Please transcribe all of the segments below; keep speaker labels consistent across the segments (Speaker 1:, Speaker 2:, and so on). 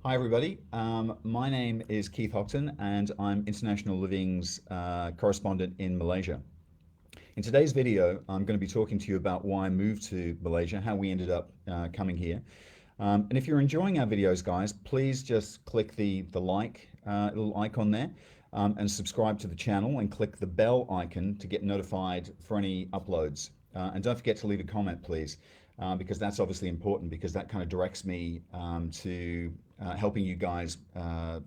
Speaker 1: Hi, everybody. My name is Keith Hockton, and I'm International Living's correspondent in Malaysia. In today's video, I'm going to be talking to you about why I moved to Malaysia, how we ended up coming here. And if you're enjoying our videos, guys, please just click the like little icon there and subscribe to the channel and click the bell icon to get notified for any uploads. And don't forget to leave a comment, please, because that's obviously important because that kind of directs me to helping you guys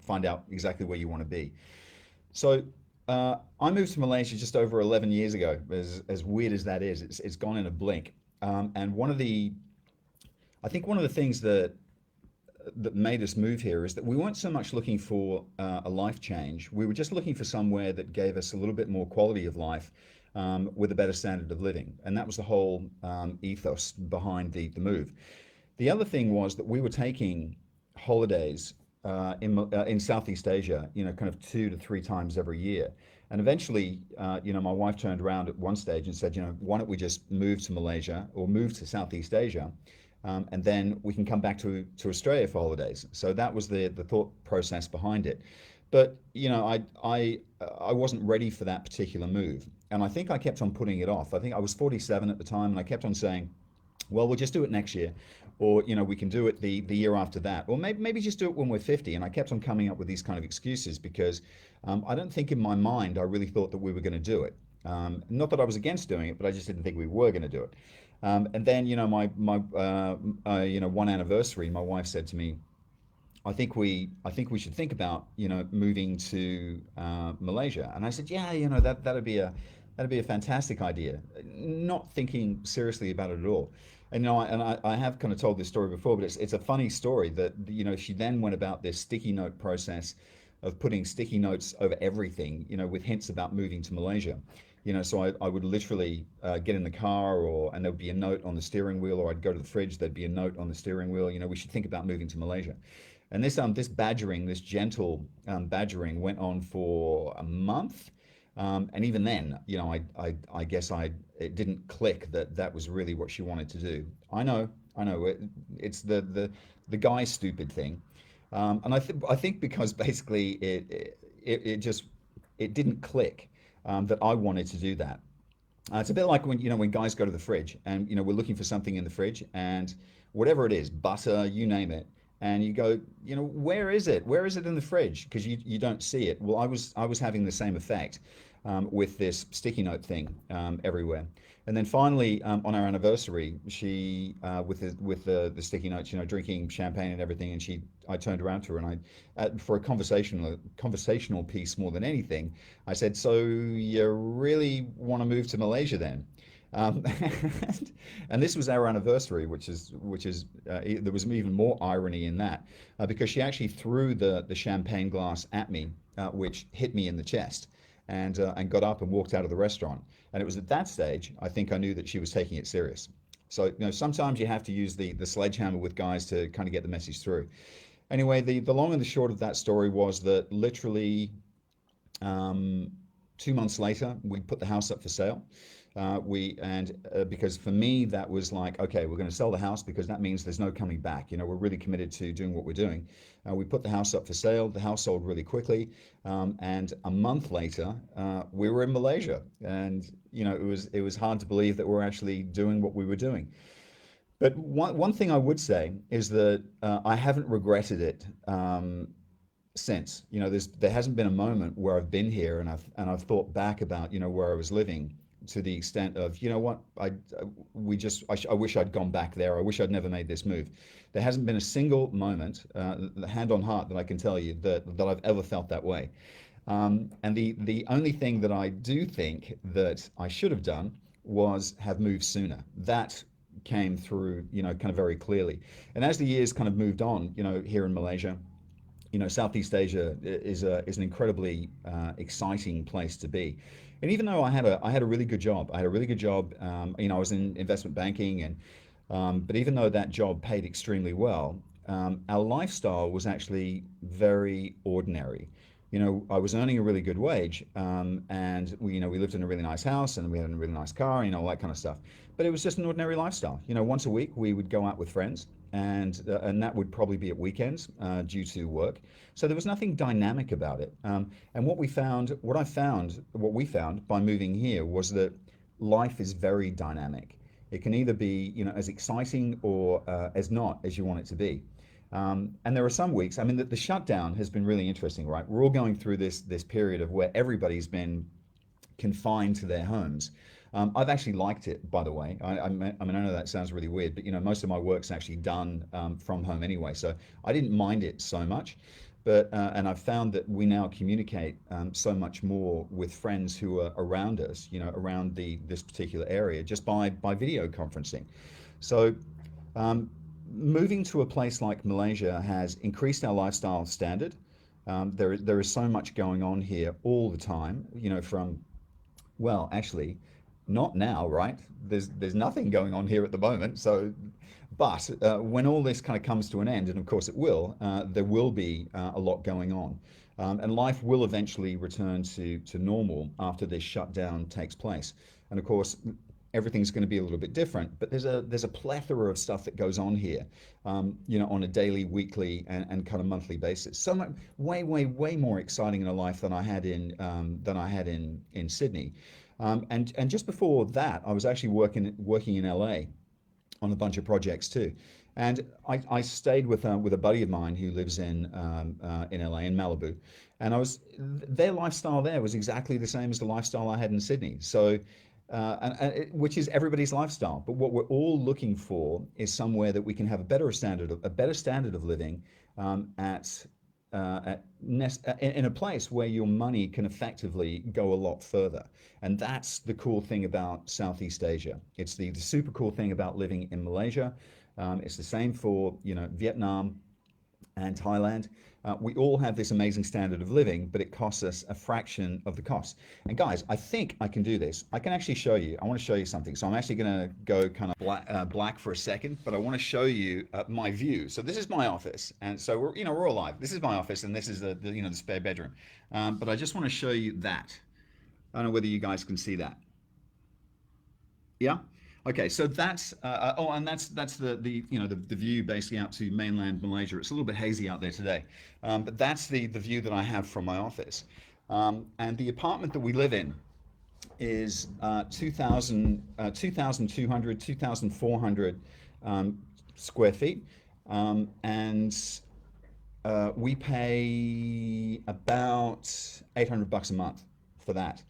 Speaker 1: find out exactly where you want to be. So I moved to Malaysia just over 11 years ago. As weird as that is, it's gone in a blink. And I think one of the things that made us move here is that we weren't so much looking for a life change. We were just looking for somewhere that gave us a little bit more quality of life with a better standard of living. And that was the whole ethos behind the move. The other thing was that we were taking holidays in Southeast Asia, kind of 2 to 3 times every year. And eventually, my wife turned around at one stage and said, why don't we just move to Malaysia or move to Southeast Asia, and then we can come back to Australia for holidays. So that was the thought process behind it. But I wasn't ready for that particular move, and I think I kept on putting it off. I think I was 47 at the time, and I kept on saying, well, we'll just do it next year, or we can do it the year after that, or maybe just do it when we're 50. And I kept on coming up with these kind of excuses because I don't think in my mind I really thought that we were going to do it. Not that I was against doing it, but I just didn't think we were going to do it. And then my one anniversary, my wife said to me, I think we should think about moving to Malaysia. And I said, yeah, that'd be a fantastic idea. Not thinking seriously about it at all. And I have kind of told this story before, but it's a funny story that she then went about this sticky note process of putting sticky notes over everything, with hints about moving to Malaysia. So I would literally get in the car, and there would be a note on the steering wheel, or I'd go to the fridge, there'd be a note on the steering wheel, we should think about moving to Malaysia. And this badgering, this gentle badgering, went on for a month. And even then, I guess it didn't click that was really what she wanted to do. I know, it's the guy stupid thing, and I think because basically it just it didn't click that I wanted to do that. It's a bit like when guys go to the fridge and we're looking for something in the fridge, and whatever it is, butter, you name it, and you go, where is it? Where is it in the fridge? Because you don't see it. Well, I was having the same effect with this sticky note thing everywhere. And then finally, on our anniversary, she with the sticky notes, drinking champagne and everything, and I turned around to her and for a conversational piece more than anything, I said, "So you really want to move to Malaysia then?" Um, and this was our anniversary, there was even more irony in that, because she actually threw the champagne glass at me, which hit me in the chest, and got up and walked out of the restaurant. And it was at that stage I think I knew that she was taking it serious. So sometimes you have to use the sledgehammer with guys to kind of get the message through. Anyway, the long and the short of that story was that literally um, 2 months later, we put the house up for sale. Because for me that was like, okay, we're going to sell the house because that means there's no coming back. We're really committed to doing what we're doing. We put the house up for sale. The house sold really quickly, and a month later, we were in Malaysia, and it was hard to believe that we're actually doing what we were doing. But one thing I would say is that I haven't regretted it since. There hasn't been a moment where I've been here and I've thought back about where I was living to the extent of what I wish I'd gone back there. I wish I'd never made this move. There hasn't been a single moment, hand on heart, that I can tell you that I've ever felt that way. And the only thing that I do think that I should have done was have moved sooner. That came through, kind of very clearly. And as the years kind of moved on, here in Malaysia, Southeast Asia is an incredibly exciting place to be. And even though I had a really good job, I was in investment banking, but even though that job paid extremely well, our lifestyle was actually very ordinary. I was earning a really good wage, and we lived in a really nice house, and we had a really nice car, all that kind of stuff. But it was just an ordinary lifestyle. Once a week we would go out with friends. and that would probably be at weekends due to work. So there was nothing dynamic about it. And what we found by moving here was that life is very dynamic. It can either be, as exciting or as not as you want it to be. And there are some weeks. I mean, the shutdown has been really interesting, right? We're all going through this period of where everybody's been confined to their homes. I've actually liked it, by the way. I mean, I know that sounds really weird, but most of my work's actually done from home anyway, so I didn't mind it so much. But and I've found that we now communicate so much more with friends who are around us, around this particular area, just by video conferencing. So um, moving to a place like Malaysia has increased our lifestyle standard. There is so much going on here all the time, from well, actually, not now, right? There's nothing going on here at the moment. So, but when all this kind of comes to an end, and of course it will, there will be a lot going on, and life will eventually return to normal after this shutdown takes place. And of course, everything's going to be a little bit different. But there's a plethora of stuff that goes on here, on a daily, weekly, and kind of monthly basis. So much, way more exciting in a life than I had in Sydney. And just before that, I was actually working in LA on a bunch of projects too. And I stayed with a buddy of mine who lives in LA, in Malibu, and their lifestyle there was exactly the same as the lifestyle I had in Sydney. So, which is everybody's lifestyle. But what we're all looking for is somewhere that we can have a better standard of living, in a place where your money can effectively go a lot further. And that's the cool thing about Southeast Asia. It's the super cool thing about living in Malaysia. It's the same for, Vietnam and Thailand. We all have this amazing standard of living, but it costs us a fraction of the cost. And guys, I think I can do this. I can actually show you. I want to show you something. So I'm actually going to go kind of black for a second, but I want to show you my view. So this is my office, and so we're all live. This is my office, and this is the spare bedroom. But I just want to show you that. I don't know whether you guys can see that. Yeah. Okay, so and that's the view basically out to mainland Malaysia. It's a little bit hazy out there today, but that's the view that I have from my office. And the apartment that we live in is 2,400 square feet, and we pay about $800 a month for that,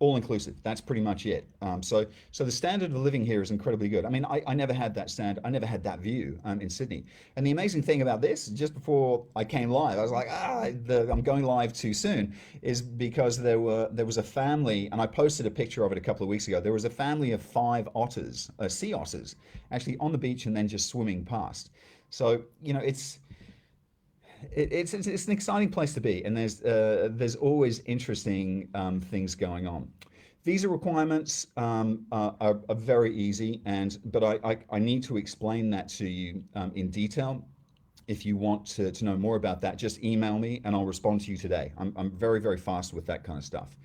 Speaker 1: all inclusive. That's pretty much it. So the standard of living here is incredibly good. I mean, I never had that I never had that view in Sydney. And the amazing thing about this, just before I came live, I was like, I'm going live too soon, is because there was a family, and I posted a picture of it a couple of weeks ago. There was a family of 5 otters, sea otters, actually on the beach and then just swimming past. So it's an exciting place to be, and there's always interesting things going on. Visa requirements are very easy, but I need to explain that to you in detail. If you want to know more about that, just email me and I'll respond to you today. I'm very, very fast with that kind of stuff.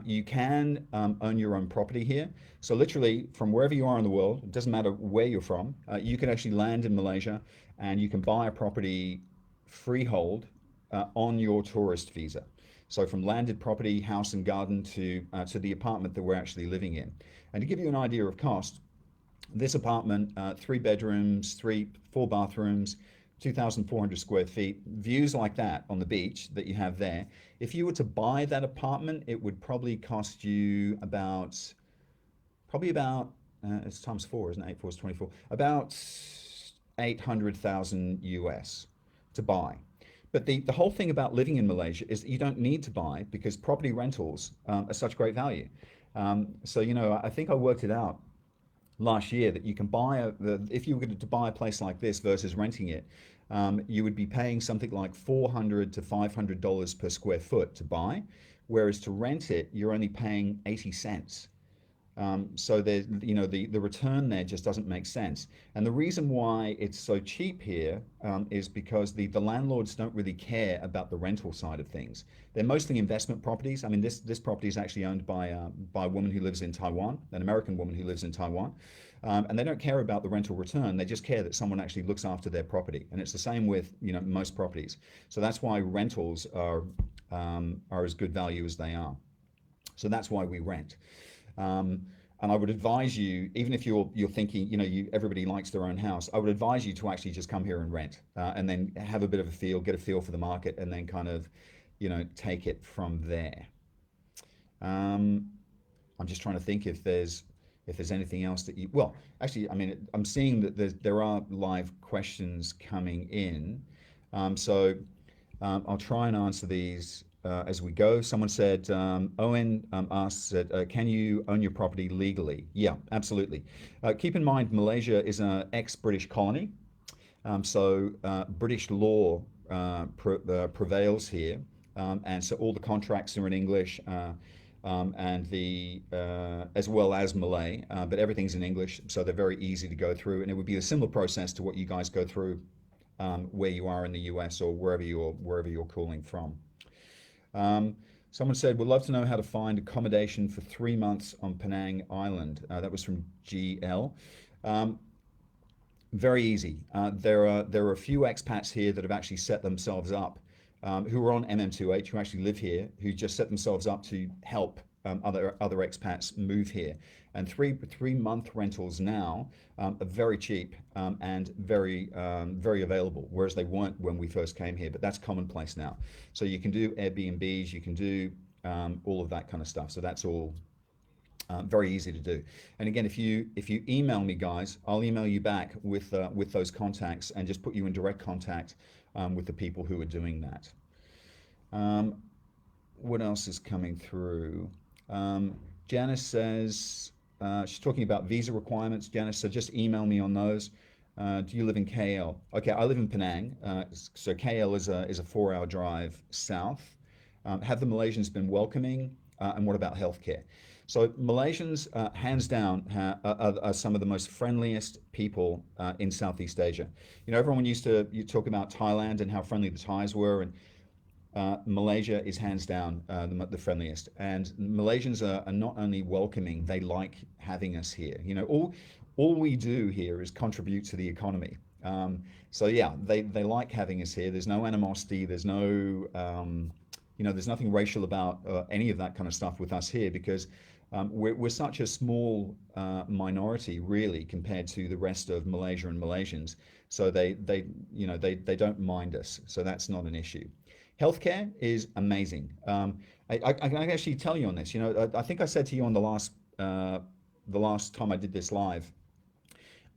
Speaker 1: You can own your own property here. So literally from wherever you are in the world, it doesn't matter where you're from, you can actually land in Malaysia and you can buy a property freehold on your tourist visa. So from landed property, house and garden to the apartment that we're actually living in. And to give you an idea of cost, this apartment, 3 bedrooms, 4 bathrooms, 2,400 square feet, views like that on the beach that you have there. If you were to buy that apartment, it would probably cost you about it's times 4, isn't it? 8 4 is 24. About 800,000 US to buy. But the whole thing about living in Malaysia is that you don't need to buy because property rentals are such great value. So, I think I worked it out last year that you can if you were going to buy a place like this versus renting it, you would be paying something like $400 to $500 per square foot to buy, whereas to rent it, you're only paying 80 cents. So the return there just doesn't make sense. And the reason why it's so cheap here is because the landlords don't really care about the rental side of things. They're mostly investment properties. I mean, this property is actually owned by a woman who lives in Taiwan, an American woman who lives in Taiwan. And they don't care about the rental return. They just care that someone actually looks after their property. And it's the same with, most properties. So that's why rentals are as good value as they are. So that's why we rent. Um, and I would advise you, even if you're thinking, everybody likes their own house, I would advise you to actually just come here and rent, and then have a bit of a feel, get a feel for the market, and then kind of, take it from there. Um, I'm just trying to think if there's anything else that you. Well, actually, I mean, I'm seeing that there are live questions coming in, so I'll try and answer these as we go. Someone said, Owen asked, can you own your property legally? Yeah, absolutely. Keep in mind, Malaysia is an ex-British colony, so British law prevails here, and so all the contracts are in English, and as well as Malay, but everything's in English, so they're very easy to go through, and it would be a similar process to what you guys go through where you are in the US or wherever you're calling from. Um, Someone said, "Would love to know how to find accommodation for 3 months on Penang Island." That was from GL. Um, Very easy. There are a few expats here that have actually set themselves up, who are on MM2H, who actually live here, who just set themselves up to help other expats move here. And 3 month rentals now are very cheap, and very available, whereas they weren't when we first came here. But that's commonplace now. So you can do Airbnbs, you can do all of that kind of stuff. So that's all very easy to do. And again, if you email me, guys, I'll email you back with those contacts and just put you in direct contact with the people who are doing that. Um, what else is coming through? Janice says, she's talking about visa requirements. Janice said, just email me on those. Do you live in KL? Okay, I live in Penang. So KL is a 4-hour drive south. Have the Malaysians been welcoming? And what about healthcare? So Malaysians, hands down, are some of the most friendliest people in Southeast Asia. Everyone you talk about Thailand and how friendly the Thais were, and Malaysia is hands down the friendliest. And Malaysians are not only welcoming, they like having us here. All we do here is contribute to the economy. So yeah, they like having us here. There's no animosity. There's nothing racial about any of that kind of stuff with us here, because we're such a small minority, really, compared to the rest of Malaysia and Malaysians. So they don't mind us. So that's not an issue. Healthcare is amazing. I can actually tell you on this. I think I said to you on the last time I did this live,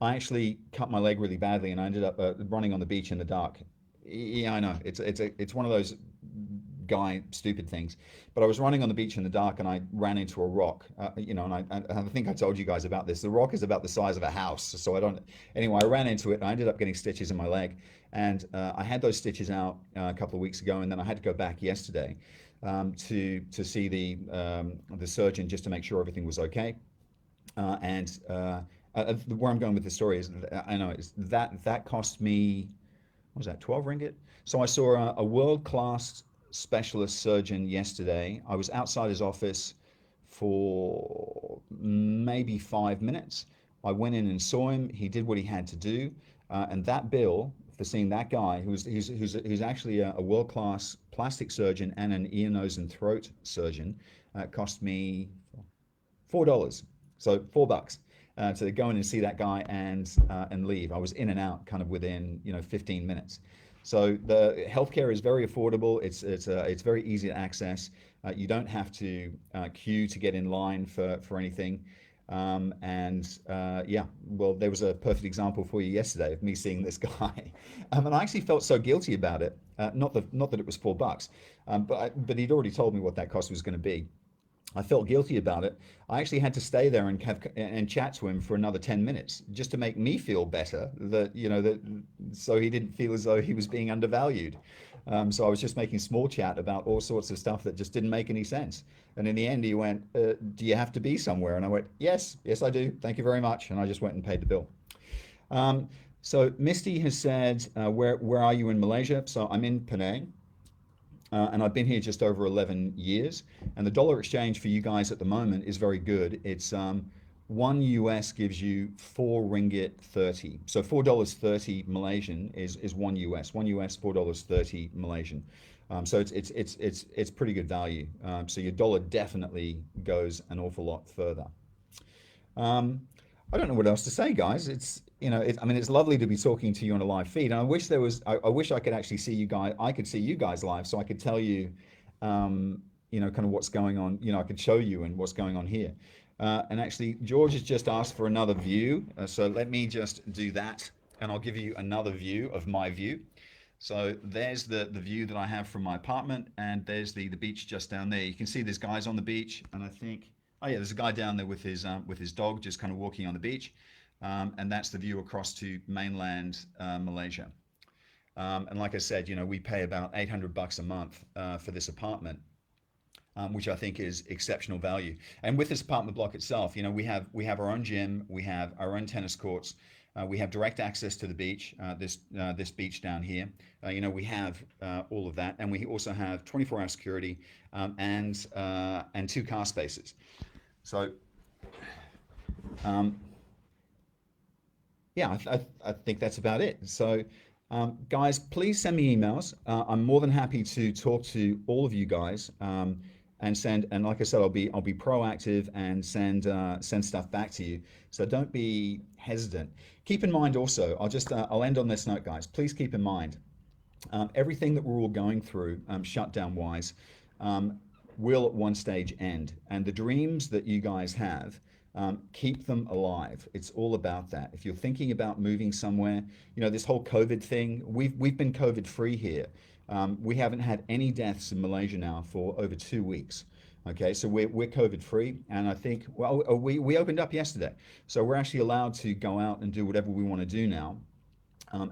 Speaker 1: I actually cut my leg really badly, and I ended up running on the beach in the dark. Yeah, I know. It's one of those guy stupid things, but I was running on the beach in the dark and I ran into a rock, and I think I told you guys about this. The rock is about the size of a house, so I don't. Anyway, I ran into it and I ended up getting stitches in my leg, and I had those stitches out a couple of weeks ago, and then I had to go back yesterday to see the surgeon, just to make sure everything was okay. And where I'm going with the story is, I know that cost me, what was that, 12 ringgit? So I saw a world-class specialist surgeon yesterday. I was outside his office for maybe 5 minutes. I went in and saw him. He did what he had to do, and that bill for seeing that guy, who's actually a world-class plastic surgeon and an ear, nose, and throat surgeon, cost me $4. So $4 to go in and see that guy and leave. I was in and out kind of within 15 minutes. So the healthcare is very affordable. It's very easy to access. You don't have to queue to get in line for anything. Yeah, well, there was a perfect example for you yesterday of me seeing this guy, and I actually felt so guilty about it. Not that it was $4, but he'd already told me what that cost was going to be. I felt guilty about it. I actually had to stay there and chat to him for another 10 minutes just to make me feel better, so he didn't feel as though he was being undervalued. So I was just making small chat about all sorts of stuff that just didn't make any sense. And in the end, he went, "Do you have to be somewhere?" And I went, "Yes, I do. Thank you very much." And I just went and paid the bill. So Misty has said, where are you in Malaysia? So I'm in Penang. And I've been here just over 11 years. And the dollar exchange for you guys at the moment is very good. It's one US gives you 4 ringgit 30. So $4.30 Malaysian is one US. One US $4.30 Malaysian. So it's pretty good value. So your dollar definitely goes an awful lot further. Um, I don't know what else to say, guys. I mean, it's lovely to be talking to you on a live feed, and I wish there was. I wish I could actually see you guys. I could see you guys live, so I could tell you, kind of what's going on. I could show you and what's going on here. And actually, George has just asked for another view, so let me just do that, and I'll give you another view of my view. So there's the view that I have from my apartment, and there's the beach just down there. You can see there's guys on the beach, and I think, oh yeah, there's a guy down there with his dog, just kind of walking on the beach, and that's the view across to mainland Malaysia. And like I said, we pay about 800 bucks a month for this apartment, which I think is exceptional value. And with this apartment block itself, we have our own gym, we have our own tennis courts, we have direct access to the beach, this beach down here. We have all of that, and we also have 24-hour security, and two car spaces. So, um, yeah, I think that's about it. So, guys, please send me emails. I'm more than happy to talk to all of you guys, and like I said, I'll be proactive and send stuff back to you. So don't be hesitant. Keep in mind also, I'll end on this note, guys. Please keep in mind everything that we're all going through, shutdown wise, will at one stage end. And the dreams that you guys have, keep them alive. It's all about that. If you're thinking about moving somewhere, this whole COVID thing, we've been COVID free here. We haven't had any deaths in Malaysia now for over 2 weeks. Okay, so we're COVID free, and I think, well, we opened up yesterday, so we're actually allowed to go out and do whatever we want to do now,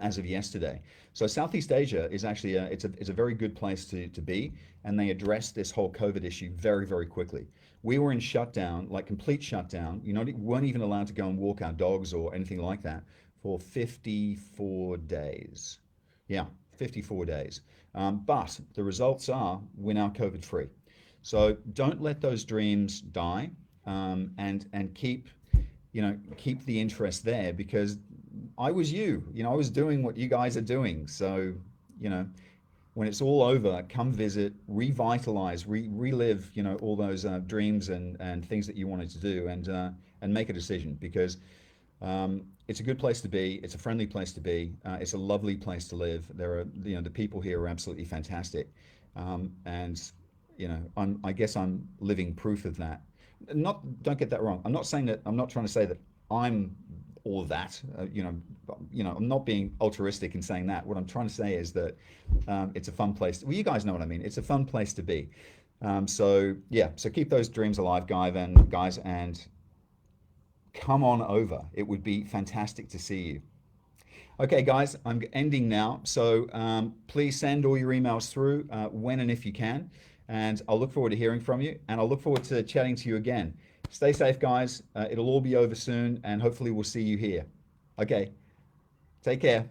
Speaker 1: as of yesterday. So Southeast Asia is actually it's a very good place to be, and they addressed this whole COVID issue very, very quickly. We were in shutdown, like complete shutdown. Weren't even allowed to go and walk our dogs or anything like that for 54 days. Yeah, 54 days. But the results are we're now COVID free. So don't let those dreams die, and keep the interest there, because I was I was doing what you guys are doing. So, when it's all over, come visit, revitalize, relive, all those dreams and things that you wanted to do, and make a decision, because it's a good place to be. It's a friendly place to be. It's a lovely place to live. The people here are absolutely fantastic, and I guess I'm living proof of that. Don't get that wrong. I'm not saying that. I'm not trying to say that I'm all of that. I'm not being altruistic in saying that. What I'm trying to say is that it's a fun place. Well, you guys know what I mean. It's a fun place to be. So yeah. So keep those dreams alive, guys, and come on over. It would be fantastic to see you. Okay, guys, I'm ending now. So please send all your emails through when and if you can. And I'll look forward to hearing from you. And I'll look forward to chatting to you again. Stay safe, guys. It'll all be over soon. And hopefully we'll see you here. Okay, take care.